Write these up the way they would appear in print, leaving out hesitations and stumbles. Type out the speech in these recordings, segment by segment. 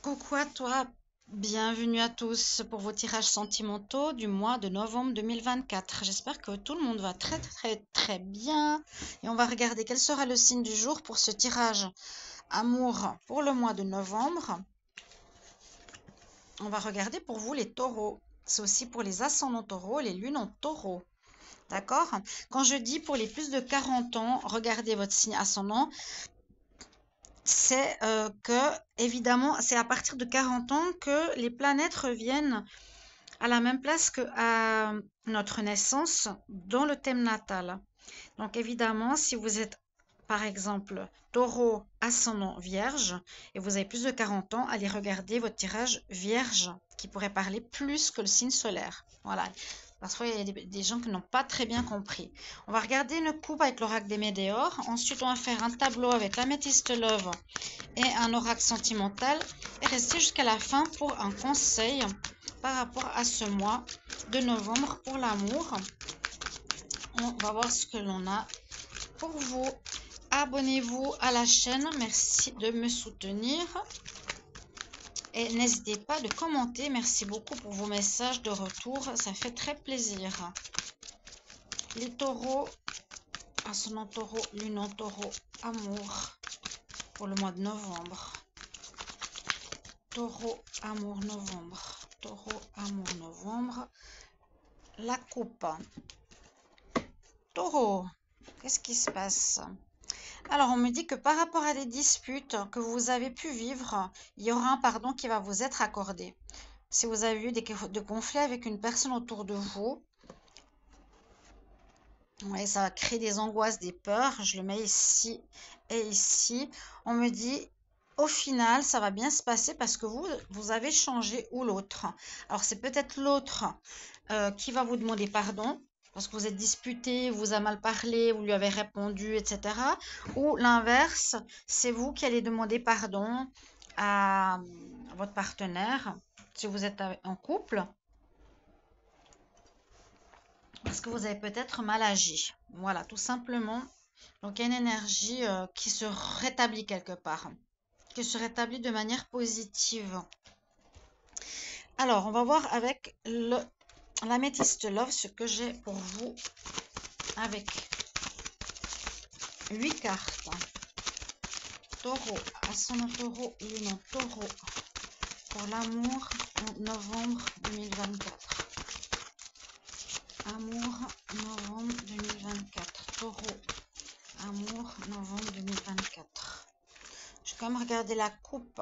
Coucou à toi, bienvenue à tous pour vos tirages sentimentaux du mois de novembre 2024. J'espère que tout le monde va très bien. Et on va regarder quel sera le signe du jour pour ce tirage amour pour le mois de novembre. On va regarder pour vous les taureaux. C'est aussi pour les ascendants taureaux, les lunes en taureau. D'accord? Quand je dis pour les plus de 40 ans, regardez votre signe ascendant. C'est que, évidemment, c'est à partir de 40 ans que les planètes reviennent à la même place que à notre naissance dans le thème natal. Donc, évidemment, si vous êtes, par exemple, taureau, ascendant vierge, et vous avez plus de 40 ans, allez regarder votre tirage vierge, qui pourrait parler plus que le signe solaire. Voilà. Parfois, il y a des gens qui n'ont pas très bien compris. On va regarder une coupe avec l'oracle des météores. Ensuite, on va faire un tableau avec l'améthyste love et un oracle sentimental. Et rester jusqu'à la fin pour un conseil par rapport à ce mois de novembre pour l'amour. On va voir ce que l'on a pour vous. Abonnez-vous à la chaîne. Merci de me soutenir. Et n'hésitez pas de commenter. Merci beaucoup pour vos messages de retour. Ça fait très plaisir. Les taureaux, ascendant taureau, lune en taureau, amour pour le mois de novembre. Taureau, amour, novembre. Taureau, amour, novembre. La coupe. Taureau, qu'est-ce qui se passe? Alors, on me dit que par rapport à des disputes que vous avez pu vivre, il y aura un pardon qui va vous être accordé. Si vous avez eu des conflits avec une personne autour de vous, ouais, ça va créer des angoisses, des peurs. Je le mets ici et ici. On me dit, au final, ça va bien se passer parce que vous avez changé ou l'autre. Alors, c'est peut-être l'autre qui va vous demander pardon parce que vous êtes disputé, vous a mal parlé, vous lui avez répondu, etc. Ou l'inverse, c'est vous qui allez demander pardon à votre partenaire si vous êtes en couple parce que vous avez peut-être mal agi. Voilà, tout simplement. Donc, il y a une énergie qui se rétablit quelque part, qui se rétablit de manière positive. Alors, on va voir avec l'améthyste love ce que j'ai pour vous avec 8 cartes. Taureau, ascendant taureau, lune en taureau pour l'amour en novembre 2024. Amour, novembre 2024. Taureau, amour, novembre 2024. Je vais quand même regarder la coupe.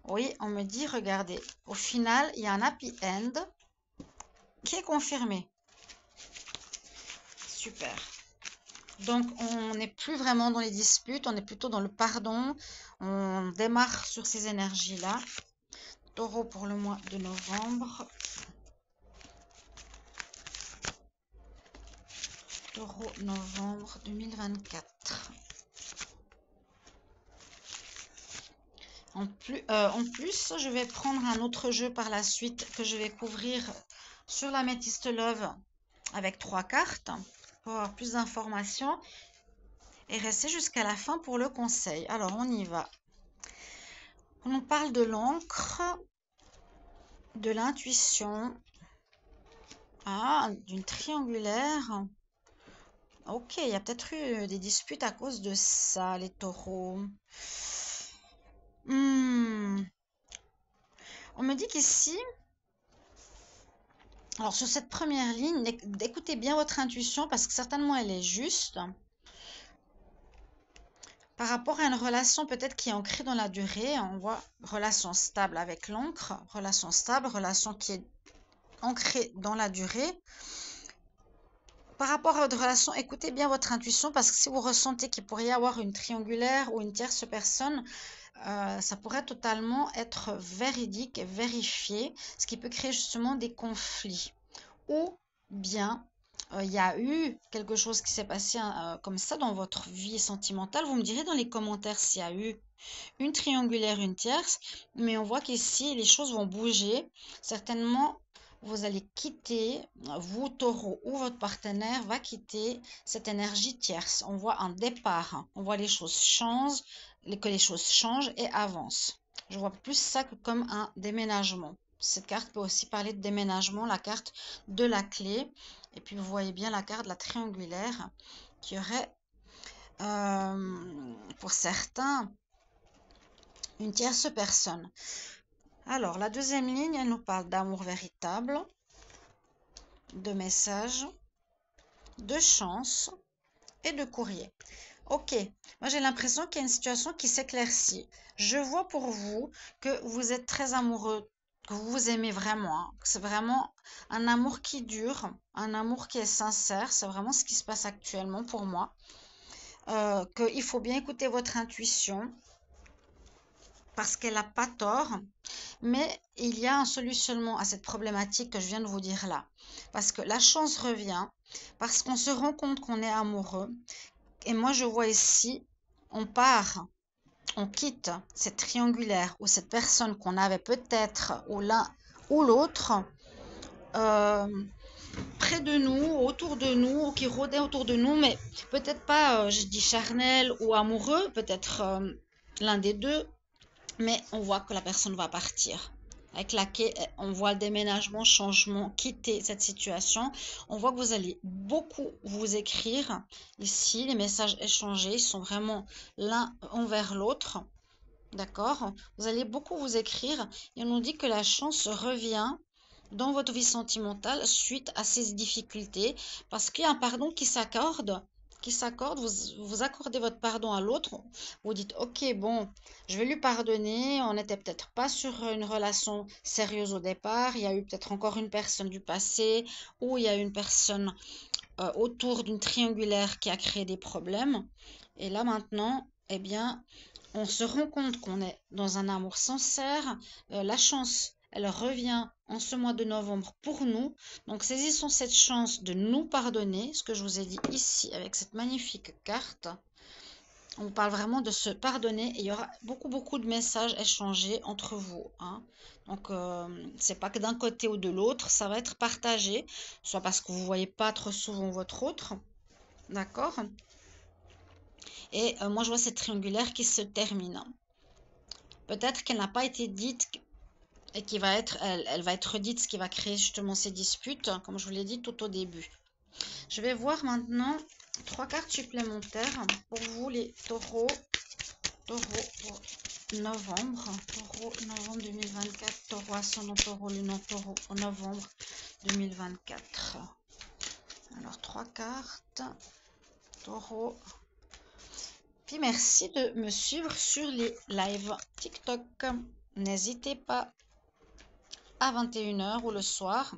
Oui, on me dit, regardez, au final, il y a un happy end qui est confirmé. Super. Donc, on n'est plus vraiment dans les disputes, on est plutôt dans le pardon. On démarre sur ces énergies-là. Taureau pour le mois de novembre. Taureau, novembre 2024. En plus, je vais prendre un autre jeu par la suite que je vais couvrir sur l'améthyste love avec 3 cartes pour avoir plus d'informations et rester jusqu'à la fin pour le conseil. Alors, on y va. On parle de l'encre, de l'intuition, d'une triangulaire. Ok, il y a peut-être eu des disputes à cause de ça, les taureaux. On me dit qu'ici, alors sur cette première ligne, écoutez bien votre intuition parce que certainement elle est juste. Par rapport à une relation peut-être qui est ancrée dans la durée, on voit relation stable avec l'encre, relation stable, relation qui est ancrée dans la durée. Par rapport à votre relation, écoutez bien votre intuition parce que si vous ressentez qu'il pourrait y avoir une triangulaire ou une tierce personne, ça pourrait totalement être véridique et vérifié, ce qui peut créer justement des conflits. Ou bien, il y a eu quelque chose qui s'est passé comme ça dans votre vie sentimentale. Vous me direz dans les commentaires s'il y a eu une triangulaire, une tierce, mais on voit qu'ici, les choses vont bouger. Certainement, vous allez quitter, vous, taureau, ou votre partenaire va quitter cette énergie tierce. On voit un départ, hein. On voit les choses changent, que les choses changent et avancent. Je vois plus ça que comme un déménagement. Cette carte peut aussi parler de déménagement, la carte de la clé. Et puis vous voyez bien la carte de la triangulaire qui aurait, pour certains, une tierce personne. Alors, la deuxième ligne, elle nous parle d'amour véritable, de messages, de chance et de courrier. Ok, moi j'ai l'impression qu'il y a une situation qui s'éclaircit. Je vois pour vous que vous êtes très amoureux, que vous vous aimez vraiment, hein. C'est vraiment un amour qui dure, un amour qui est sincère. C'est vraiment ce qui se passe actuellement pour moi. Qu'il faut bien écouter votre intuition parce qu'elle n'a pas tort. Mais il y a un solutionnement à cette problématique que je viens de vous dire là. Parce que la chance revient, parce qu'on se rend compte qu'on est amoureux. Et moi, je vois ici, on part, on quitte cette triangulaire ou cette personne qu'on avait peut-être, ou l'un ou l'autre, euh, près de nous, autour de nous, ou qui rôdait autour de nous, mais peut-être pas, je dis charnel ou amoureux, peut-être l'un des deux, mais on voit que la personne va partir. Avec laquelle on voit le déménagement, changement, quitter cette situation. On voit que vous allez beaucoup vous écrire. Ici, les messages échangés sont vraiment l'un envers l'autre. D'accord? Vous allez beaucoup vous écrire et on nous dit que la chance revient dans votre vie sentimentale suite à ces difficultés parce qu'il y a un pardon qui s'accorde, vous accordez votre pardon à l'autre, vous dites ok bon, je vais lui pardonner, on n'était peut-être pas sur une relation sérieuse au départ, il y a eu peut-être encore une personne du passé ou il y a une personne autour d'une triangulaire qui a créé des problèmes et là maintenant, eh bien, on se rend compte qu'on est dans un amour sincère, la chance, elle revient en ce mois de novembre pour nous. Donc saisissons cette chance de nous pardonner, ce que je vous ai dit ici avec cette magnifique carte. On parle vraiment de se pardonner et il y aura beaucoup de messages échangés entre vous, hein. Donc c'est pas que d'un côté ou de l'autre, ça va être partagé, soit parce que vous voyez pas trop souvent votre autre, d'accord? Et moi je vois cette triangulaire qui se termine. Peut-être qu'elle n'a pas été dite et qui va être, elle va être dite, ce qui va créer justement ces disputes, hein, comme je vous l'ai dit tout au début. Je vais voir maintenant 3 cartes supplémentaires pour vous les taureaux. Taureau pour novembre. Taureau, novembre 2024. Taureau, ascendant taureau, lunan taureau, en novembre 2024. Alors, 3 cartes. Taureau. Puis merci de me suivre sur les lives TikTok. N'hésitez pas à 21h ou le soir.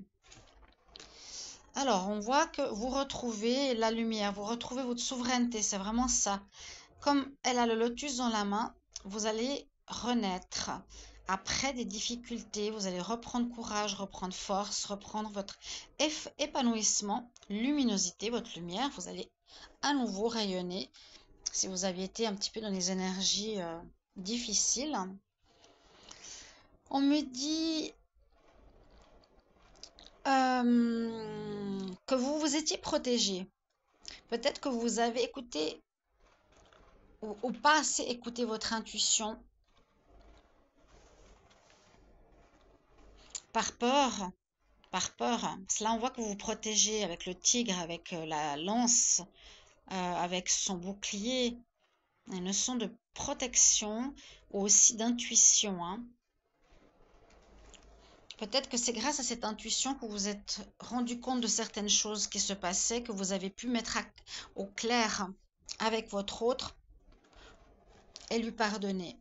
Alors, on voit que vous retrouvez la lumière, vous retrouvez votre souveraineté, c'est vraiment ça. Comme elle a le lotus dans la main, vous allez renaître. Après des difficultés, vous allez reprendre courage, reprendre force, reprendre votre épanouissement, luminosité, votre lumière. Vous allez à nouveau rayonner. Si vous aviez été un petit peu dans les énergies difficiles. On me dit que vous vous étiez protégé. Peut-être que vous avez écouté ou pas assez écouté votre intuition par peur. Par peur. Cela, on voit que vous vous protégez avec le tigre, avec la lance, avec son bouclier. Une notion de protection ou aussi d'intuition, hein. Peut-être que c'est grâce à cette intuition que vous vous êtes rendu compte de certaines choses qui se passaient, que vous avez pu mettre au clair avec votre autre et lui pardonner.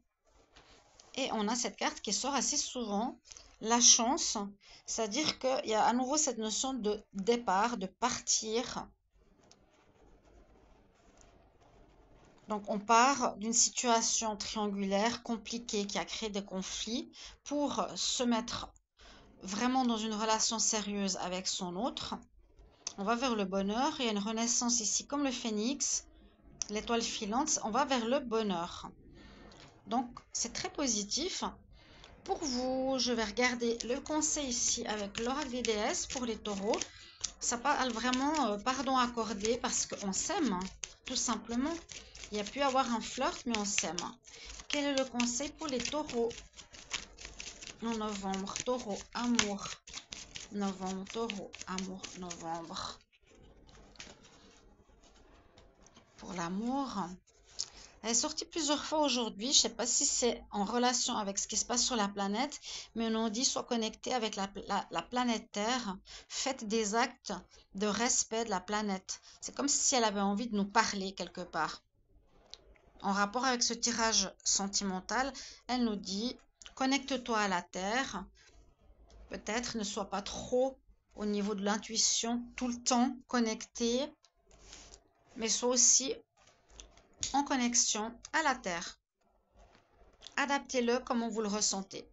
Et on a cette carte qui sort assez souvent, la chance, c'est-à-dire qu'il y a à nouveau cette notion de départ, de partir. Donc on part d'une situation triangulaire compliquée qui a créé des conflits pour se mettre vraiment dans une relation sérieuse avec son autre. On va vers le bonheur, il y a une renaissance ici comme le phénix, l'étoile filante, on va vers le bonheur. Donc c'est très positif. Pour vous, je vais regarder le conseil ici avec l'oracle des déesses pour les taureaux. Ça parle vraiment pardon accordé parce qu'on s'aime, tout simplement. Il y a pu avoir un flirt, mais on s'aime. Quel est le conseil pour les taureaux? en novembre. Taureau, amour. Novembre, taureau, amour, novembre. Pour l'amour, elle est sortie plusieurs fois aujourd'hui. Je ne sais pas si c'est en relation avec ce qui se passe sur la planète, mais on nous dit sois connecté avec la planète Terre. Faites des actes de respect de la planète. C'est comme si elle avait envie de nous parler quelque part. En rapport avec ce tirage sentimental, elle nous dit connecte-toi à la Terre. Peut-être ne sois pas trop au niveau de l'intuition tout le temps connecté, mais sois aussi en connexion à la Terre. Adaptez-le comme vous le ressentez.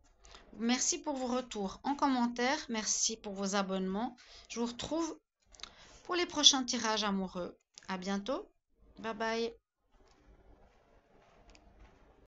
Merci pour vos retours en commentaire. Merci pour vos abonnements. Je vous retrouve pour les prochains tirages amoureux. À bientôt. Bye bye.